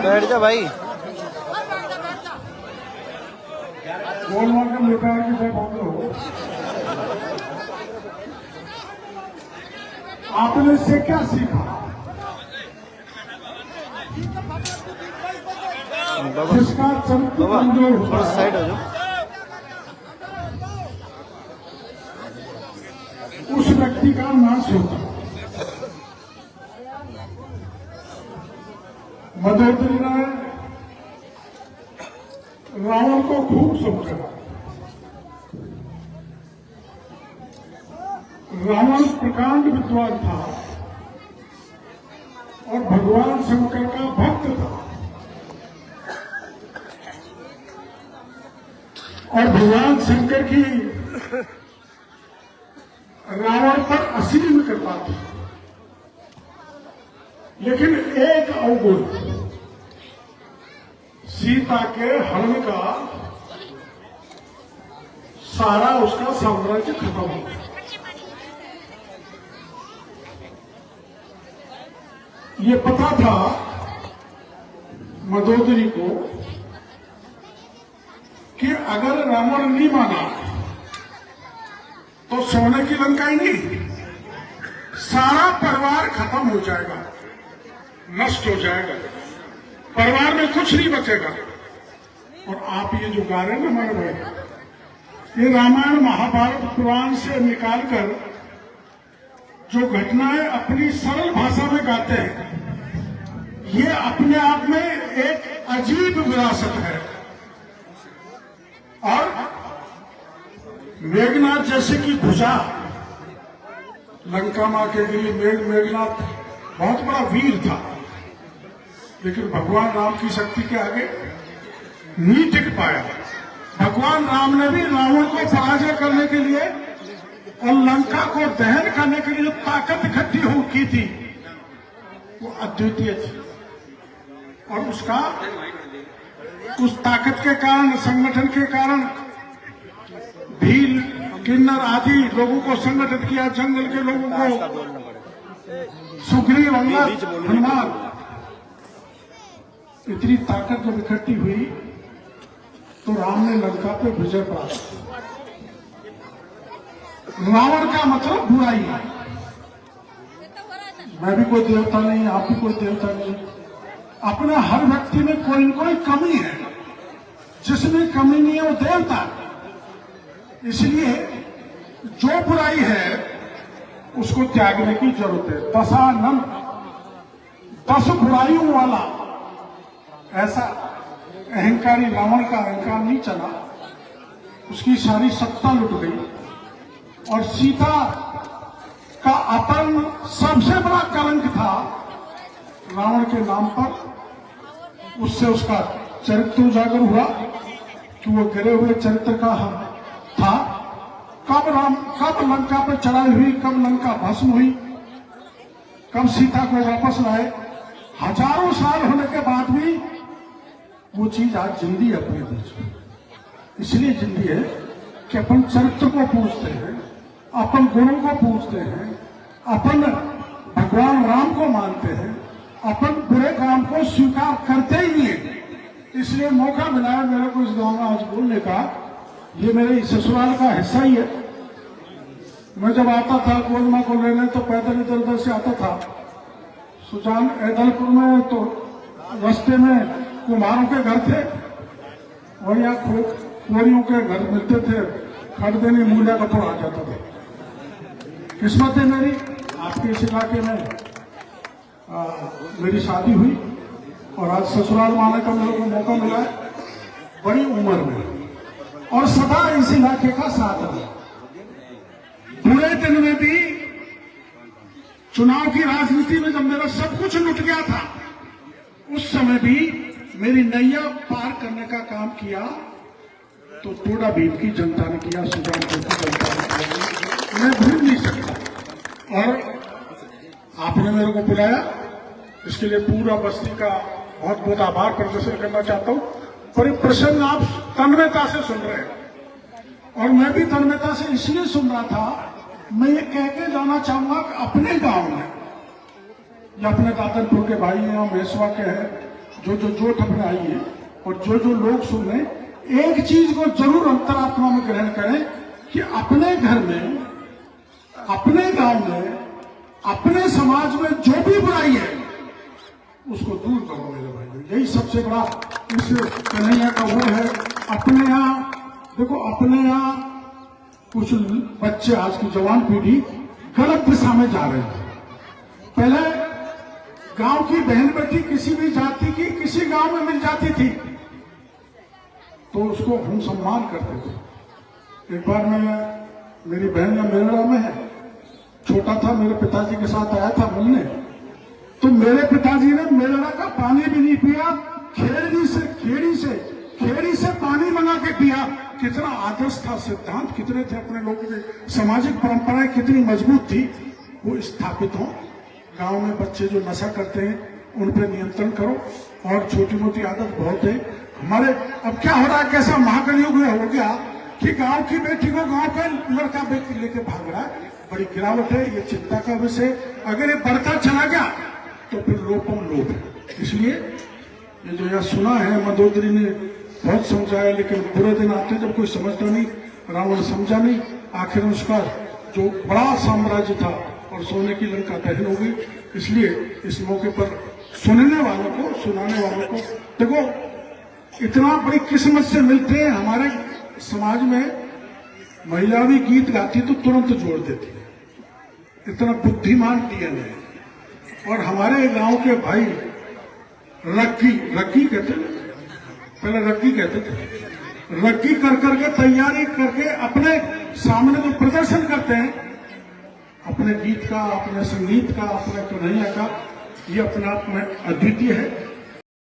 बैठ जा भाई। आपने इससे क्या सीखा? जिसका चरित्र कमजोर होता है, साइड हो जाओ, उस व्यक्ति का नाश होता है। मदोदरी ने रावण को खूब समझा। रावण प्रकांड विद्वान था और भगवान शंकर का भक्त था, और भगवान शंकर की रावण पर असीम कृपा थी। लेकिन एक अवगुण, सीता के हरण का सारा उसका साम्राज्य खत्म हो गया। ये पता था मदोदरी को कि अगर रावण नहीं माना तो सोने की लंका ही नहीं, सारा परिवार खत्म हो जाएगा, नष्ट हो जाएगा, परिवार में कुछ नहीं बचेगा। और आप ये जो गा रहे हैं ना मेरे भाई, ये रामायण महाभारत पुराण से निकालकर जो घटनाएं अपनी सरल भाषा में गाते हैं, ये अपने आप में एक अजीब विरासत है। और मेघनाथ जैसे की भुजा लंका मां के लिए, मेघनाथ बहुत बड़ा वीर था, लेकिन भगवान राम की शक्ति के आगे नहीं टिक पाया। भगवान राम ने भी रावण को पराजय करने के लिए और लंका को दहन करने के लिए जो ताकत इकट्ठी हो की थी, वो अद्वितीय थी। और उस ताकत के कारण, संगठन के कारण भील, किन्नर आदि लोगों को संगठित किया, जंगल के लोगों को, सुग्रीव, अंगद, हनुमान, इतनी ताकत जब इकट्ठी हुई तो राम ने लंका पे विजय प्राप्त की। रावण का मतलब बुराई है। मैं भी कोई देवता नहीं, आप भी कोई देवता नहीं। अपने हर व्यक्ति में कोई न कोई कमी है, जिसमें कमी नहीं है वो देवता है। इसलिए जो बुराई है उसको त्यागने की जरूरत है। दशानंद, 10 बुराइयों वाला ऐसा अहंकारी रावण का अहंकार नहीं चला, उसकी सारी सत्ता लुट गई। और सीता का अपहरण सबसे बड़ा कलंक था रावण के नाम पर। उससे उसका चरित्र उजागर हुआ कि वो गिरे हुए चरित्र का था। कब लंका पर चढ़ाई हुई, कब लंका भस्म हुई, कब सीता को वापस लाए, हजारों साल होने के बाद भी वो चीज आज जिंदी है अपने बीच। इसलिए जिंदी है कि अपन चरित्र को पूछते हैं, अपन गुणों को पूछते हैं, अपन भगवान राम को मानते हैं, अपन बुरे काम को स्वीकार करते ही नहीं है। इसलिए मौका मिला है मेरे को इस गांव में आज बोलने का। ये मेरे ससुराल का हिस्सा ही है। मैं जब आता था गोलमा को लेने तो पैदल इधर उधर से आता था। सुजान ऐदलपुर में तो रास्ते में कुम्हारों के घर थे, और यहाँ खोरियों के घर मिलते थे, खरीदने मूल्य का थोड़ा आ जाता था। किस्मत है मेरी, आपके इस इलाके में मेरी शादी हुई और आज ससुराल माने का मेरे को मौका मिला है बड़ी उम्र में, और सदा इस इलाके का साथ है। बुरे दिन में भी, चुनाव की राजनीति में जब मेरा सब कुछ लुट गया था, उस समय भी मेरी नैया पार करने का काम किया तो टोडा भीम की जनता ने किया, सुजानपुर की जनता ने किया। मैं भूल नहीं सकता। और आपने मेरे को बुलाया, इसके लिए पूरा बस्ती का बहुत बहुत आभार प्रदर्शन करना चाहता हूं। पर ये प्रसंग आप तन्मयता से सुन रहे हैं और मैं भी तन्मयता से इसलिए सुन रहा था। मैं ये कह के जाना चाहूंगा कि अपने गांव में या अपने दादनपुर के भाई हैं, मेसवा के हैं, जो जोट अपने आई है और जो लोग सुन रहे हैं, एक चीज को जरूर अंतरात्मा में ग्रहण करें कि अपने घर में, अपने गांव में, अपने समाज में जो भी बुराई है उसको दूर करो मेरे भाई। यही सबसे बड़ा इस कन्हैया का वो है। अपने यहाँ देखो, अपने यहाँ कुछ बच्चे, आज की जवान पीढ़ी गलत दिशा में जा रहे हैं। पहले गांव की बहन बेटी किसी भी जाति की किसी गांव में मिल जाती थी तो उसको हम सम्मान करते थे। एक बार मैं, मेरी बहन या मेरड़ा में है, छोटा था, मेरे पिताजी के साथ आया था मिलने, तो मेरे पिताजी ने मेरड़ा का पानी भी नहीं पिया, खेड़ी से पानी मंगा के पिया। कितना आदर्श था, सिद्धांत कितने थे अपने लोगों के, सामाजिक परंपराएं कितनी मजबूत थी, वो स्थापित हो। गांव में बच्चे जो नशा करते हैं उन पर नियंत्रण करो, और छोटी मोटी आदत बहुत है हमारे। अब क्या हो रहा है, कैसा महाकलयुग हो गया कि गांव की बेटी को गांव का लड़का बेटी लेके भाग रहा है। बड़ी गिरावट है, ये चिंता का विषय। अगर ये बढ़ता चला गया तो फिर लोपम लोप है। इसलिए ये जो यह सुना है, मंदोदरी ने बहुत समझाया, लेकिन बुरे दिन आते जब कोई समझता नहीं। रावण समझा नहीं, आखिर में उसका जो बड़ा साम्राज्य था और सोने की लंका दहन हो गई। इसलिए इस मौके पर सुनने वालों को, सुनाने वालों को, देखो इतना बड़ी किस्मत से मिलते हैं। हमारे समाज में महिला भी गीत गाती तो तुरंत जोड़ देती है, इतना बुद्धिमान डीएनए है। और हमारे गांव के भाई रग्गी कहते थे, पहले रग्गी कहते थे, रग्गी कर करके तैयारी करके अपने सामने जो प्रदर्शन करते हैं अपने गीत का, अपने संगीत का, अपने कन्हैया का, ये अपने आप में अद्वितीय है।